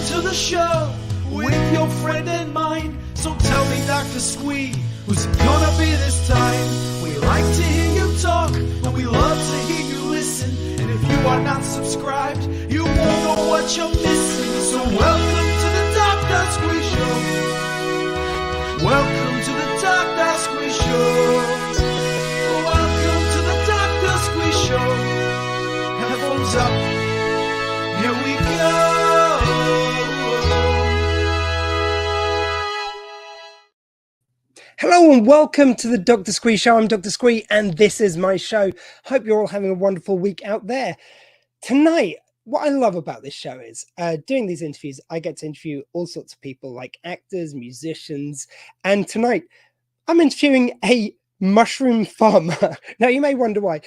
to the show with your friend and mine. So tell me, Dr. Squee, who's it gonna be this time? We like to hear you talk, and we love to hear you listen. And if you are not subscribed, you won't know what you're missing. So welcome to the Dr. Squee Show. Welcome to the Dr. Squee Show. Welcome to the Dr. Squee Show. Headphones up. Here we go. Hello and welcome to the Dr. Squee Show. I'm Dr. Squee and this is my show. Hope you're all having a wonderful week out there. Tonight, what I love about this show is doing these interviews, I get to interview all sorts of people like actors, musicians, and tonight I'm interviewing a mushroom farmer. Now you may wonder why.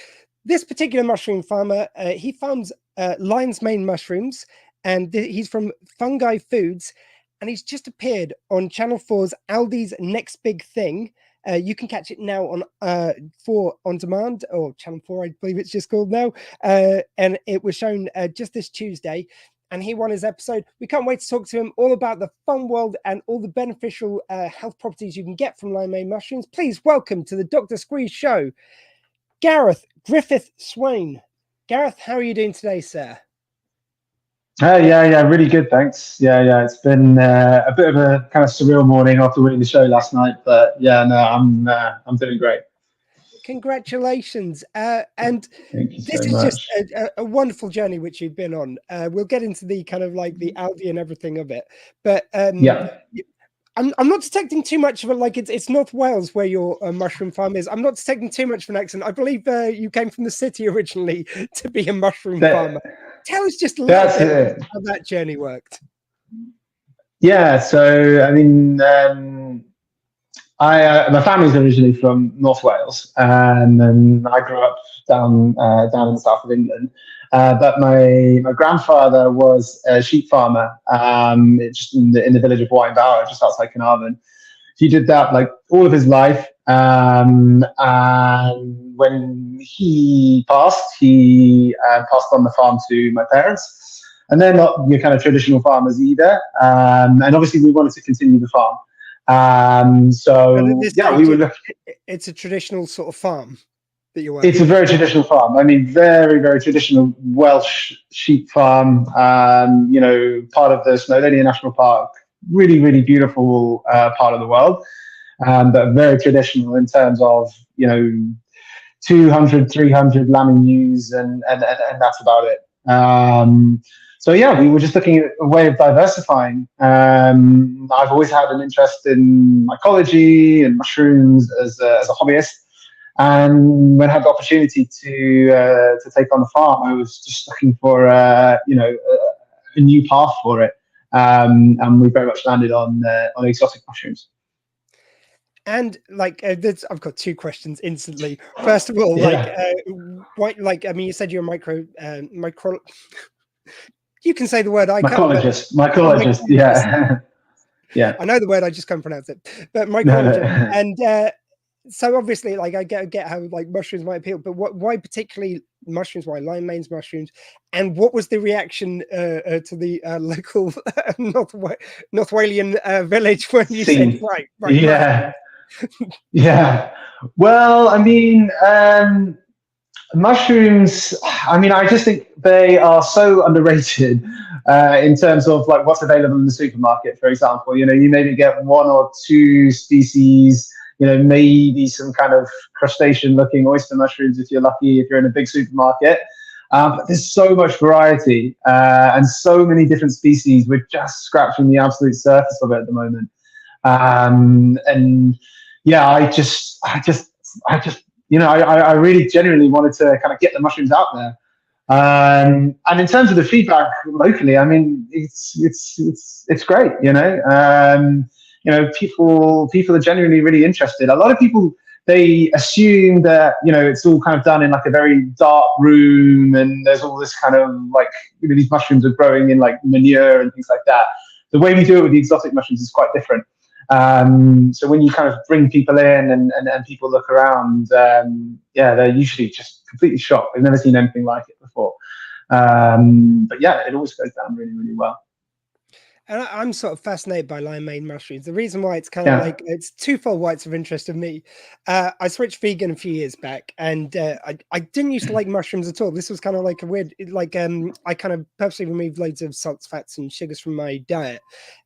This particular mushroom farmer, he farms lion's mane mushrooms, and he's from Fungi Foods. And he's just appeared on Channel 4's Aldi's Next Big Thing. You can catch it now on 4 on demand, or Channel 4, I believe it's just called now. And it was shown just this Tuesday. And he won his episode. We can't wait to talk to him all about the fun world and all the beneficial health properties you can get from lion's mane mushrooms. Please welcome to the Dr. Squee Show, Gareth Griffith-Swain. Gareth, how are you doing today, sir? Yeah, really good, thanks. Yeah, it's been a bit of a kind of surreal morning after winning the show last night, but yeah, no, I'm doing great. Congratulations. And this is much. just a wonderful journey which you've been on. We'll get into the kind of like the Aldi and everything of it, but yeah. I'm not detecting too much of it. Like it's North Wales where your mushroom farm is. I'm not detecting too much of an accent. I believe you came from the city originally to be a mushroom farmer. Tell us just a little bit how that journey worked. Yeah, so I mean, my family's originally from North Wales, and I grew up down in the south of England. But my grandfather was a sheep farmer, just in the village of White just outside Caernarfon. He did that like all of his life, and when he passed on the farm to my parents. And they're not your kind of traditional farmers either, and obviously we wanted to continue the farm. We were looking. It's a traditional sort of farm. It's a very traditional farm. I mean, very, very traditional Welsh sheep farm. Part of the Snowdonia National Park. Really, really beautiful part of the world, but very traditional in terms of 200, 300 lambing ewes, and that's about it. We were just looking at a way of diversifying. I've always had an interest in mycology and mushrooms as a hobbyist. And when I had the opportunity to take on the farm, I was just looking for a new path for it, and we very much landed on exotic mushrooms. And I've got two questions instantly. First of all, you said you're a micro. You can say the word. Mycologist. Yeah, yeah. I know the word. I just can't pronounce it. But mycologist, and. So obviously, I get how mushrooms might appeal, but why particularly mushrooms? Why lion's mane mushrooms? And what was the reaction to the local North Walian village when you said right? Yeah, yeah. Well, I mean, mushrooms. I mean, I just think they are so underrated in terms of what's available in the supermarket. For example, you maybe get one or two species. Maybe some kind of crustacean-looking oyster mushrooms if you're lucky, if you're in a big supermarket. But there's so much variety and so many different species. We're just scratching the absolute surface of it at the moment. I really genuinely wanted to kind of get the mushrooms out there. And in terms of the feedback locally, I mean, it's great. People are genuinely really interested. A lot of people, they assume that, it's all kind of done in a very dark room, and there's all this kind of these mushrooms are growing in manure and things like that. The way we do it with the exotic mushrooms is quite different. So when you kind of bring people in and people look around, they're usually just completely shocked. They've never seen anything like it before. But yeah, it always goes down really, really well. And I'm sort of fascinated by lion's mane mushrooms. The reason why it's kind of like it's twofold why it's of interest to me. I switched vegan a few years back, and I didn't used to like mushrooms at all. This was kind of like a weird, like I kind of purposely removed loads of salts, fats, and sugars from my diet,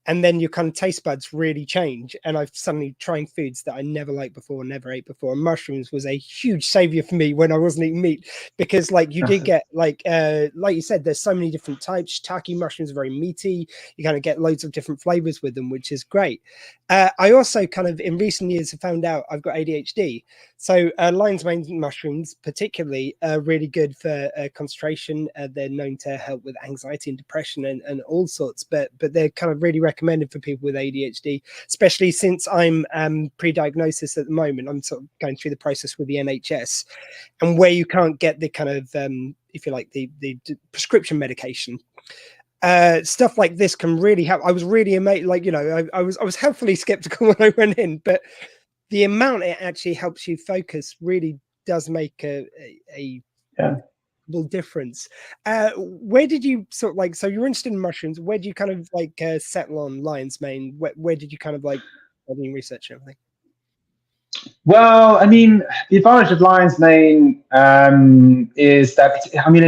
and then your kind of taste buds really change. And I've suddenly trying foods that I never liked before, never ate before. And mushrooms was a huge savior for me when I wasn't eating meat, because like you did get like you said, there's so many different types. Shiitake mushrooms are very meaty. You kind of get loads of different flavors with them, which is great. I also kind of in recent years have found out I've got ADHD. So lion's mane mushrooms particularly are really good for concentration. They're known to help with anxiety and depression and all sorts, but they're kind of really recommended for people with ADHD, especially since I'm pre-diagnosis at the moment. I'm sort of going through the process with the NHS, and where you can't get the kind of if you like the prescription medication. Stuff like this can really help. I was really amazed, like, you know, I was helpfully skeptical when I went in, but the amount it actually helps you focus really does make a difference. Where did you sort of like, so you're interested in mushrooms, where do you kind of like settle on lion's mane? Where did you kind of like doing research and everything? Well, I mean, the advantage of lion's mane is that, I mean,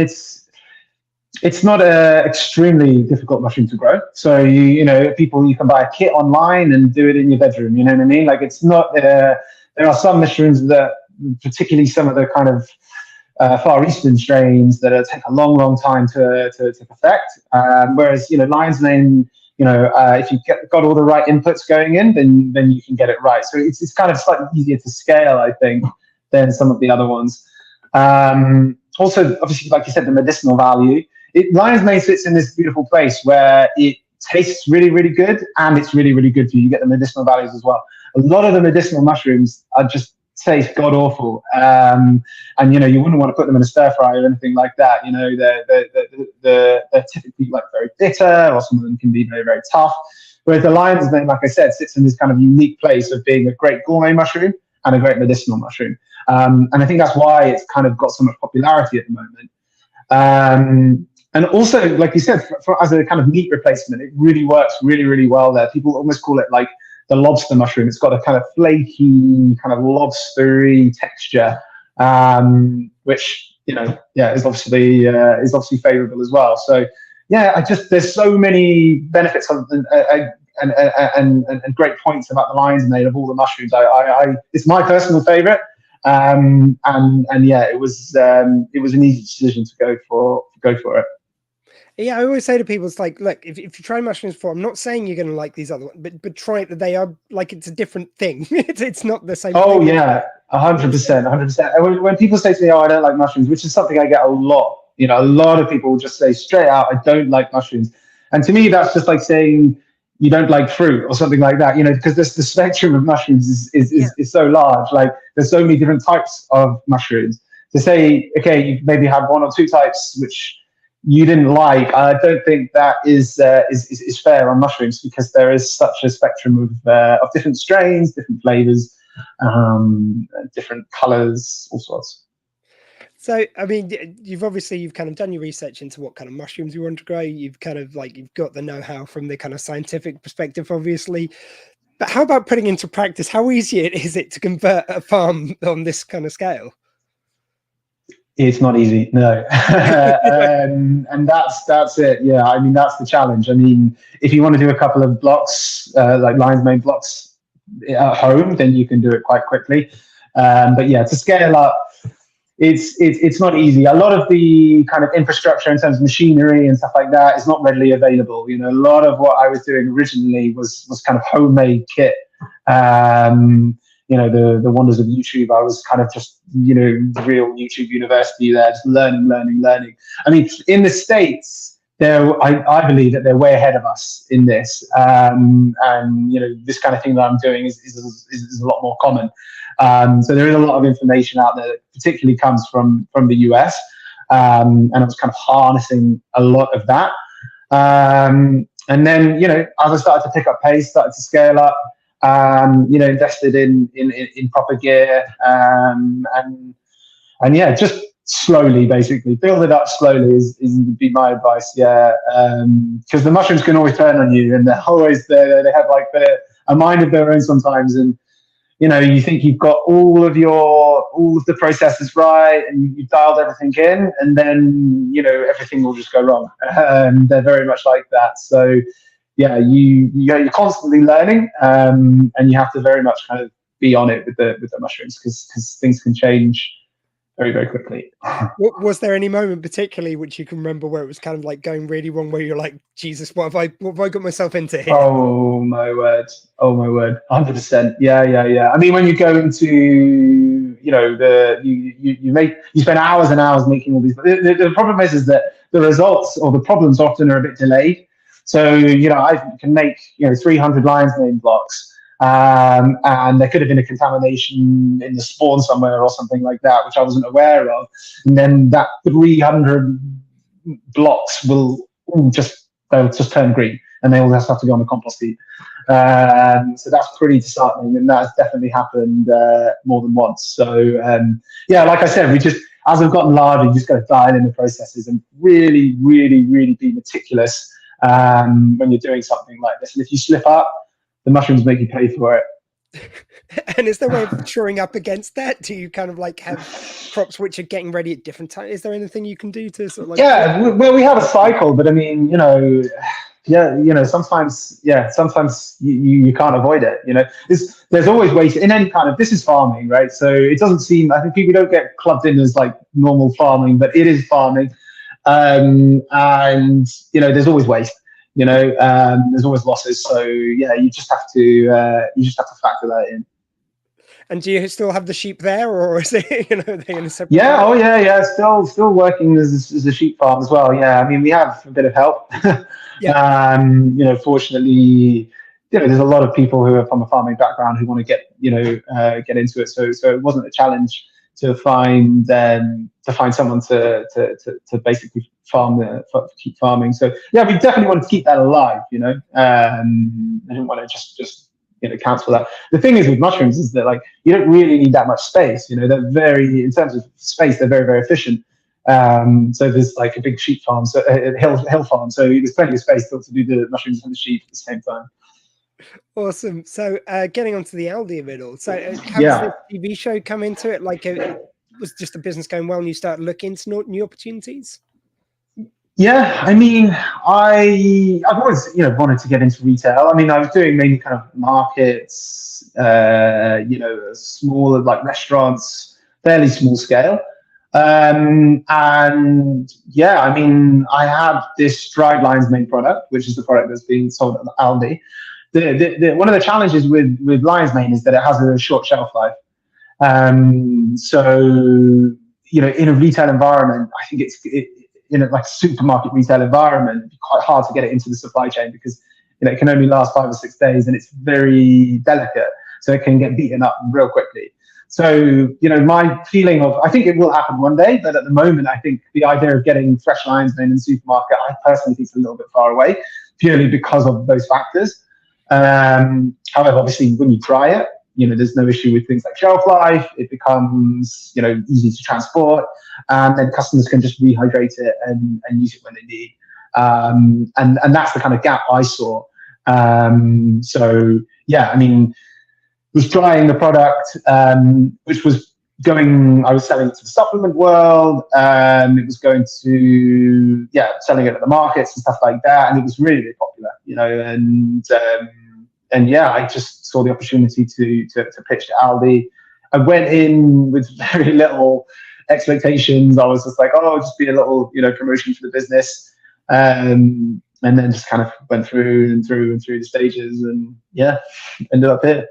it's not an extremely difficult mushroom to grow. So you know, you can buy a kit online and do it in your bedroom. You know what I mean? Like, it's not. There are some mushrooms that, particularly some of the kind of Far Eastern strains, that take a long time to perfect. Whereas, you know, lion's mane, you know, if you got all the right inputs going in, then you can get it right. So it's kind of slightly easier to scale, I think, than some of the other ones. Also, obviously, like you said, the medicinal value. Lion's mane sits in this beautiful place where it tastes really, really good, and it's really, really good for you. You get the medicinal values as well. A lot of the medicinal mushrooms are just taste god awful, and you know, you wouldn't want to put them in a stir fry or anything like that. You know, they're typically like very bitter, or some of them can be very, very tough. Whereas the lion's mane, like I said, sits in this kind of unique place of being a great gourmet mushroom and a great medicinal mushroom, and I think that's why it's kind of got so much popularity at the moment. And also, like you said, as a kind of meat replacement, it really works really, really well there. People almost call it like the lobster mushroom. It's got a kind of flaky, kind of lobstery texture, which, you know, is obviously favorable as well. So yeah, there's so many benefits and great points about the lion's mane of all the mushrooms. It's my personal favorite. And yeah, it was an easy decision to go for it. Yeah, I always say to people, it's like, look, if you try mushrooms before, I'm not saying you're going to like these other ones, but try it, that they are like, it's a different thing. it's not the same. Oh, thing. Yeah, 100%. When people say to me, oh, I don't like mushrooms, which is something I get a lot, you know, a lot of people just say straight out, I don't like mushrooms. And to me, that's just like saying you don't like fruit or something like that, you know, because the spectrum of mushrooms is so large. Like, there's so many different types of mushrooms. To say, okay, you maybe have one or two types which you didn't like, I don't think that is fair on mushrooms, because there is such a spectrum of different strains, different flavors, different colors, all sorts. So, I mean, you've kind of done your research into what kind of mushrooms you want to grow. You've kind of like, you've got the know-how from the kind of scientific perspective, obviously. But how about putting into practice? How easy is it to convert a farm on this kind of scale? It's not easy, no. And that's it. Yeah, I mean, that's the challenge. I mean, if you want to do a couple of blocks, like lion's mane blocks at home, then you can do it quite quickly. But yeah, to scale up, it's not easy. A lot of the kind of infrastructure in terms of machinery and stuff like that is not readily available. You know, a lot of what I was doing originally was kind of homemade kit. You know, the wonders of YouTube. I was kind of just, you know, the real YouTube university there, just learning. I mean, in the States, I believe that they're way ahead of us in this. And, you know, this kind of thing that I'm doing is a lot more common. So there is a lot of information out there that particularly comes from the US. And I was kind of harnessing a lot of that. And then, you know, as I started to pick up pace, started to scale up, you know, invested in proper gear, and yeah, just slowly, basically. Build it up slowly would be my advice, yeah. Because the mushrooms can always turn on you, and they're always there. They have like a mind of their own sometimes, and you think you've got all of the processes right, and you've dialed everything in, and then everything will just go wrong. They're very much like that. So yeah, you're constantly learning, and you have to very much kind of be on it with the mushrooms, because things can change very, very quickly. Was there any moment particularly which you can remember where it was kind of like going really wrong, where you're like, Jesus, what have I got myself into here? Oh my word, 100%. Yeah. I mean, when you go into you spend hours and hours making all these. The problem is that the results or the problems often are a bit delayed. So I can make 300 lion's mane blocks. And there could have been a contamination in the spawn somewhere or something like that, which I wasn't aware of. And then that 300 blocks will just turn green, and they all just have to go on the compost heap. So that's pretty disheartening, and that's definitely happened more than once. So yeah, like I said, as we've gotten larger, you just got to dial in the processes and really, really, really be meticulous when you're doing something like this. And if you slip up, the mushrooms make you pay for it. And is there a way of shoring up against that? Do you kind of like have crops which are getting ready at different times? Is there anything you can do to sort of like... Yeah, well, we have a cycle, but I mean, sometimes you can't avoid it. There's always ways in any kind of, this is farming, right? So it doesn't seem, I think people don't get clubbed in as like normal farming, but it is farming. And there's always waste. There's always losses. So yeah, you just have to factor that in. And do you still have the sheep there, or is it they in a separate? Yeah, farm? Still working as a sheep farm as well. Yeah, I mean, we have a bit of help. Yeah. Fortunately, there's a lot of people who are from a farming background who want to get into it. So it wasn't a challenge to find someone to basically keep farming. So yeah, we definitely wanted to keep that alive. I didn't want to just cancel that. The thing is with mushrooms is that like you don't really need that much space. They're very, in terms of space, they're very, very efficient. So there's like a big sheep farm, so a hill farm. So there's plenty of space to do the mushrooms and the sheep at the same time. Awesome. So getting onto the Aldi of it all. So how does the TV show come into it? Like it was just the business going well and you started looking into new opportunities? Yeah, I mean, I've always wanted to get into retail. I mean, I was doing mainly kind of markets, smaller like restaurants, fairly small scale. And yeah, I mean, I have this dried lion's mane product, which is the product that's being sold at Aldi. One of the challenges with lion's mane is that it has a short shelf life. So in a retail environment, I think in a like supermarket retail environment, it'd be quite hard to get it into the supply chain because it can only last 5 or 6 days and it's very delicate, so it can get beaten up real quickly. So my feeling of, I think it will happen one day, but at the moment I think the idea of getting fresh lion's mane in the supermarket, I personally think it's a little bit far away, purely because of those factors. However, obviously when you try it, there's no issue with things like shelf life. It becomes, easy to transport, and then customers can just rehydrate it and use it when they need. And that's the kind of gap I saw. So yeah, I mean, was trying the product, which was I was selling it to the supplement world. It was going to, selling it at the markets and stuff like that. And it was really, really popular, and yeah, I just saw the opportunity to pitch to Aldi. I went in with very little expectations. I was just like, just be a little, promotion for the business. And then just kind of went through the stages and yeah, ended up here.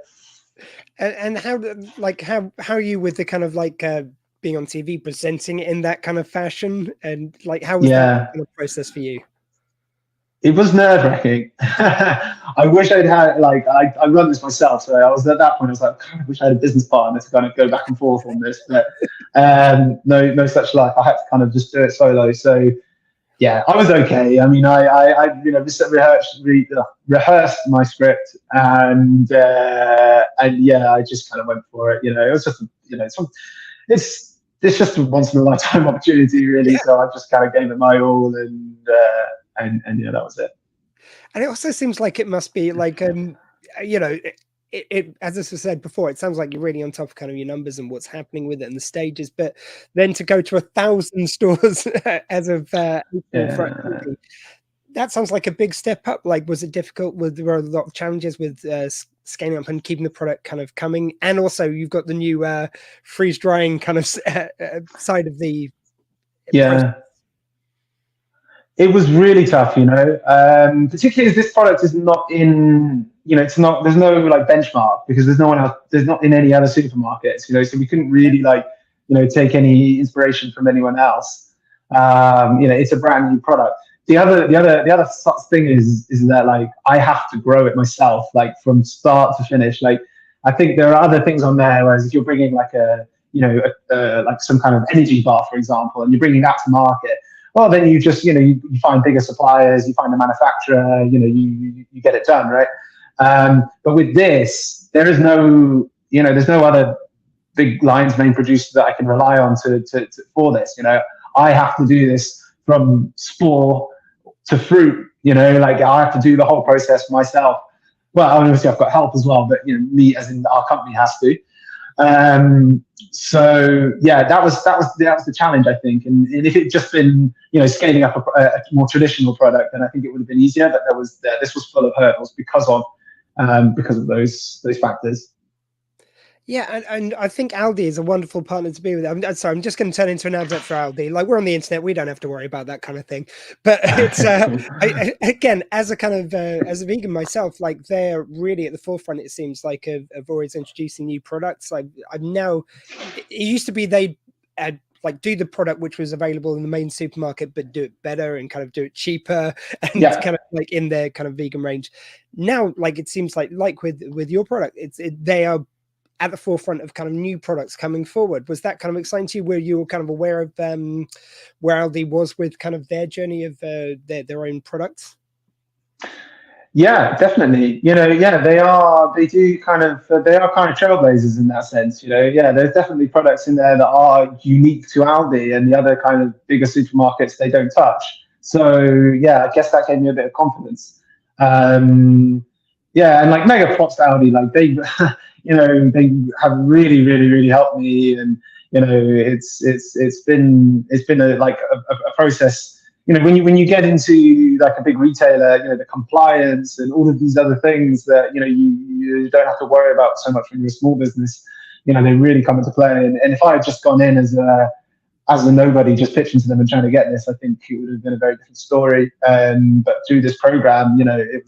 And how are you with the kind of like being on TV, presenting it in that kind of fashion, and like how was that kind of process for you? It was nerve-wracking. I wish I'd had I run this myself, so I was at that point. I was like, I wish I had a business partner to kind of go back and forth on this, but no such luck. I had to kind of just do it solo. So yeah, I was okay. I mean, I rehearsed my script, and yeah, I just kind of went for it. It was just it's just a once in a lifetime opportunity, really. Yeah. So I just kind of gave it my all, and yeah, that was it. And it also seems like it must be like, you know, it as I said before, it sounds like you're really on top of kind of your numbers and what's happening with it and the stages. But then to go to 1,000 stores as of April, that sounds like a big step up. Like, was it difficult? There were a lot of challenges with scaling up and keeping the product kind of coming, and also you've got the new freeze drying kind of side of the process. It was really tough, you know, particularly as this product is not in, you know, there's no like benchmark, because there's no one else, there's not in any other supermarkets, you know, so we couldn't really like, you know, take any inspiration from anyone else. You know, it's a brand new product. The other thing is that like I have to grow it myself, like from start to finish. Like I think there are other things on there, whereas if you're bringing like like some kind of energy bar, for example, and you're bringing that to market, well, then you just, you know, you find bigger suppliers, you find a manufacturer, you know, you get it done, right? But with this, there is no, you know, there's no other big lion's mane producer that I can rely on for this. You know, I have to do this from spore to fruit. You know, like I have to do the whole process myself. Well, obviously I've got help as well, but you know, me as in our company has to. So yeah, that was the challenge, I think. And if it just been, you know, scaling up a more traditional product, then I think it would have been easier. But this was full of hurdles because of those factors. Yeah, and I think Aldi is a wonderful partner to be with. I'm sorry, I'm just going to turn into an advert for Aldi. Like, we're on the internet, we don't have to worry about that kind of thing. But it's again, as a kind of as a vegan myself, like they're really at the forefront. It seems like of always introducing new products. I've now, it used to be they like do the product which was available in the main supermarket, but do it better and kind of do it cheaper and kind of like in their kind of vegan range. Now, like it seems like with your product, they are at the forefront of kind of new products coming forward. Was that kind of exciting to you? Were you kind of aware of where Aldi was with kind of their journey of their own products? Yeah, definitely. You know, yeah, they are kind of trailblazers in that sense. You know, yeah, there's definitely products in there that are unique to Aldi, and the other kind of bigger supermarkets they don't touch. So yeah, I guess that gave me a bit of confidence. Yeah, and like mega props to Aldi. Like they, you know, they have really, really, really helped me, and you know, it's been a process. You know, when you get into like a big retailer, you know, the compliance and all of these other things that, you know, you don't have to worry about so much when you're a small business, you know, they really come into play. And if I had just gone in as a nobody, just pitching to them and trying to get this, I think it would have been a very different story. But through this program, you know, it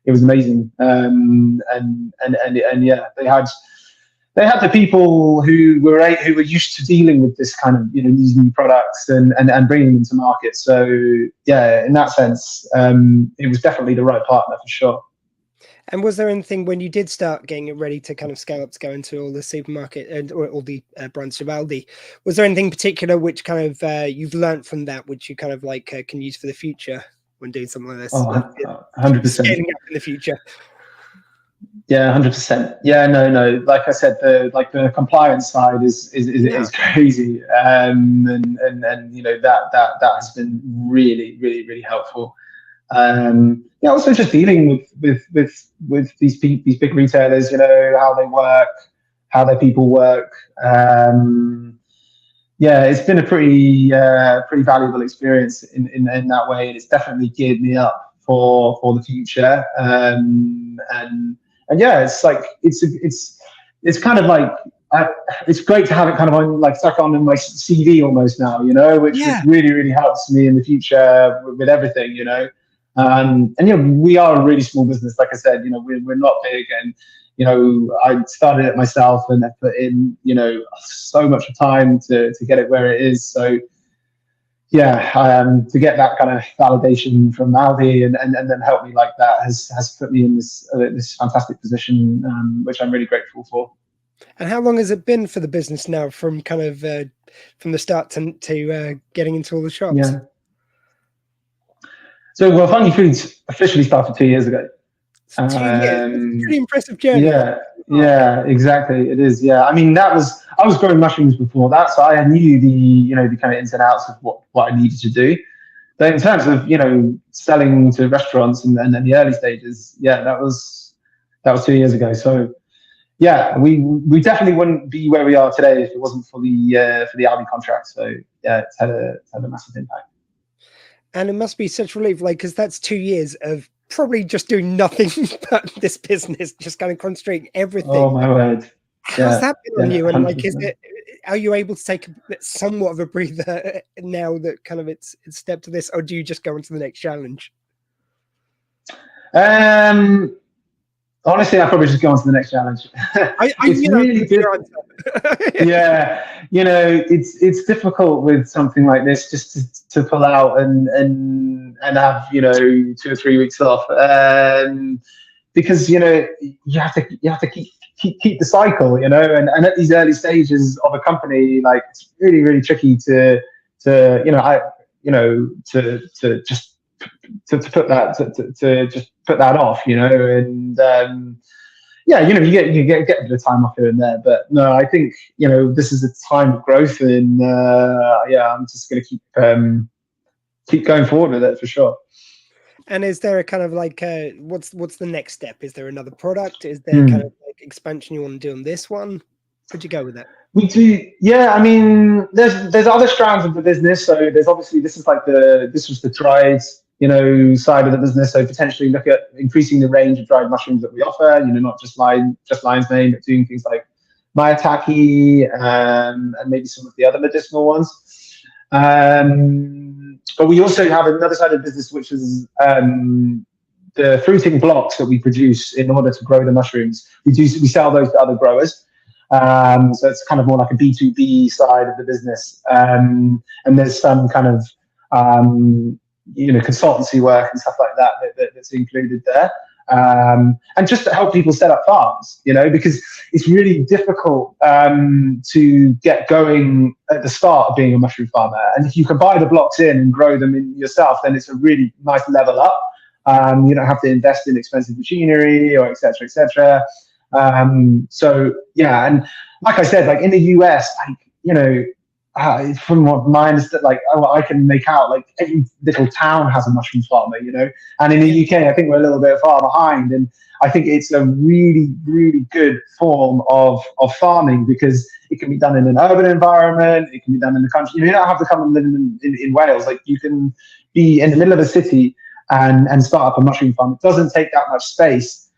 was amazing. And yeah, they had the people who were used to dealing with this kind of, you know, these new products and bringing them to market. So yeah, in that sense, it was definitely the right partner for sure. And was there anything when you did start getting it ready to kind of scale up to go into all the supermarket and or all the branches of Aldi, was there anything particular which kind of you've learned from that, which you kind of like can use for the future when doing something like this? 100%. Scaling up in the future. Yeah, 100%. Yeah, no. Like I said, the compliance side is crazy, and you know that has been really, really, really helpful. Yeah, also just dealing with these big retailers, you know, how they work, how their people work. Yeah, it's been a pretty valuable experience in that way, and it's definitely geared me up for the future. And yeah, it's like it's kind of like it's great to have it kind of on like stuck on in my CV almost now, you know, which really, really helps me in the future with everything, you know. And you know, we are a really small business, like I said, you know, we're not big, and you know, I started it myself and I put in, you know, so much time to get it where it is. So yeah, to get that kind of validation from Aldi and then help me like that has put me in this fantastic position, which I'm really grateful for. And how long has it been for the business now, from kind of from the start to getting into all the shops? Yeah. So Fungi Foods officially started 2 years ago. 2 years. It's a pretty impressive journey. Yeah. Yeah, exactly. It is. Yeah, I mean, I was growing mushrooms before that, so I knew the kind of ins and outs of what I needed to do. But in terms of selling to restaurants and then the early stages, yeah, that was 2 years ago. So yeah, we definitely wouldn't be where we are today if it wasn't for the Aldi contract. So yeah, it's had a massive impact. And it must be such relief, like, because that's 2 years of probably just doing nothing but this business, just kind of concentrating everything. Oh my word! How's that been on you? And 100%. like, are you able to take somewhat of a breather now that kind of it's step to this, or do you just go on to the next challenge? Honestly, I probably just go on to the next challenge. It's really difficult. Yeah, it's difficult with something like this just to pull out and have 2 or 3 weeks off, because you have to keep the cycle, and at these early stages of a company, like, it's really, really tricky to just put that off, and yeah, you get a bit of time off here and there, but no, I think this is a time of growth, and yeah, I'm just going to keep going forward with it for sure. And is there a kind of like what's the next step? Is there another product? Is there kind of like expansion you want to do on this one? Where'd you go with that? We do, yeah. I mean, there's other strands of the business. So there's obviously this was the dried side of the business. So potentially look at increasing the range of dried mushrooms that we offer. Not just lion's mane, but doing things like maitake and maybe some of the other medicinal ones. But we also have another side of the business, which is the fruiting blocks that we produce in order to grow the mushrooms. We sell those to other growers. So it's kind of more like a B2B side of the business. And there's some kind of consultancy work and stuff like that's included there. And just to help people set up farms, because it's really difficult to get going at the start of being a mushroom farmer. And if you can buy the blocks in and grow them in yourself, then it's a really nice level up. You don't have to invest in expensive machinery or et cetera. So yeah, and like I said, like in the US, from what my understanding, I can make out, like every little town has a mushroom farmer, and in the UK, I think we're a little bit far behind, and I think it's a really, really good form of farming because it can be done in an urban environment, it can be done in the country. You don't have to come and live in Wales. Like, you can be in the middle of a city and start up a mushroom farm. It doesn't take that much space.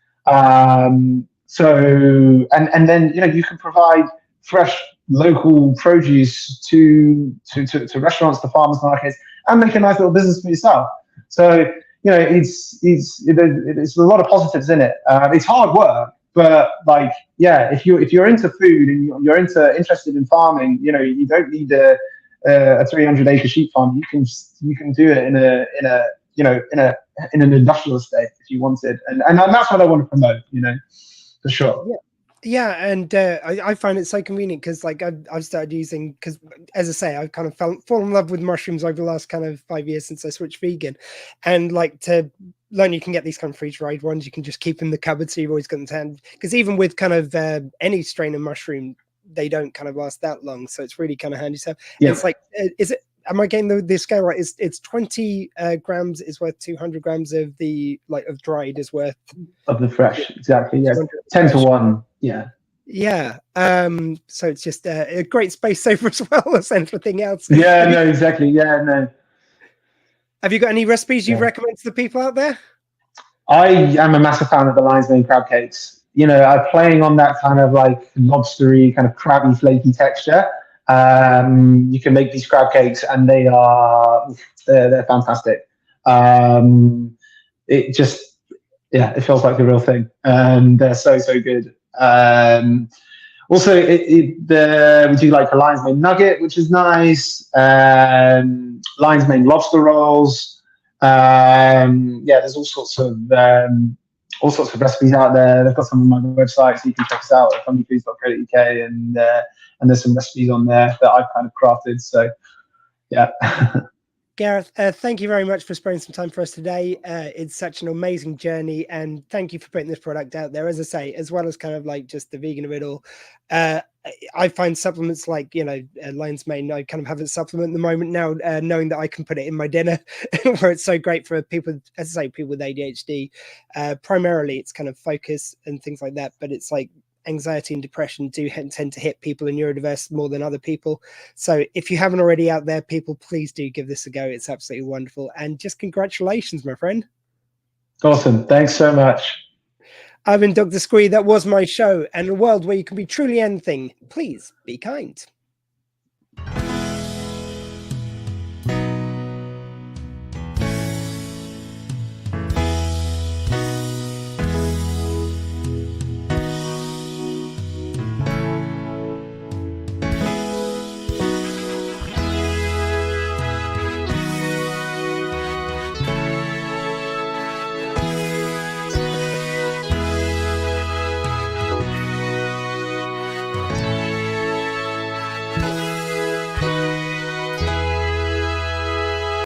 So then you can provide fresh local produce to restaurants, to farmers markets, and make a nice little business for yourself. So it's a lot of positives in it. It's hard work, but if you're into food and you're interested in farming, you don't need a 300-acre sheep farm. You can do it in an industrial estate if you wanted, and that's what I want to promote. For sure. Yeah, and I find it so convenient because I've started using, because as I say, I've kind of fallen in love with mushrooms over the last kind of 5 years since I switched vegan, and to learn you can get these kind of freeze-dried ones, you can just keep in the cupboard, so you've always got them to hand, because even with kind of any strain of mushroom, they don't kind of last that long, so it's really kind of handy. So yeah. It's am I getting the scale right? It's 20 grams is worth 200 grams of of dried is worth of the fresh, exactly. Yeah, 10 to 1. Yeah. So it's just a great space saver as well as anything else. Yeah, no, exactly. Yeah, no. Have you got any recipes you recommend to the people out there? I am a massive fan of the lion's mane crab cakes. I'm playing on that kind of lobstery, kind of crabby, flaky texture. You can make these crab cakes, and they're fantastic. It feels like the real thing, and they're so good. Also, we do a lion's mane nugget, which is nice. Lion's mane lobster rolls. There's all sorts of recipes out there. They've got some on my website, so you can check us out at fungifoods.co.uk, and there's some recipes on there that I've kind of crafted. So, yeah. Gareth, thank you very much for sparing some time for us today. It's such an amazing journey, and thank you for putting this product out there. As I say, as well as kind of like just the vegan of it all, I find supplements like, lion's mane, I kind of have a supplement at the moment now, knowing that I can put it in my dinner, where it's so great for people, as I say, people with ADHD. Primarily, it's kind of focus and things like that, but it's like anxiety and depression do tend to hit people in neurodiverse more than other people. So if you haven't already out there, people, please do give this a go. It's absolutely wonderful. And just congratulations, my friend. Awesome. Thanks so much. I've been Dr. Squee. That was my show. And a world where you can be truly anything, please be kind.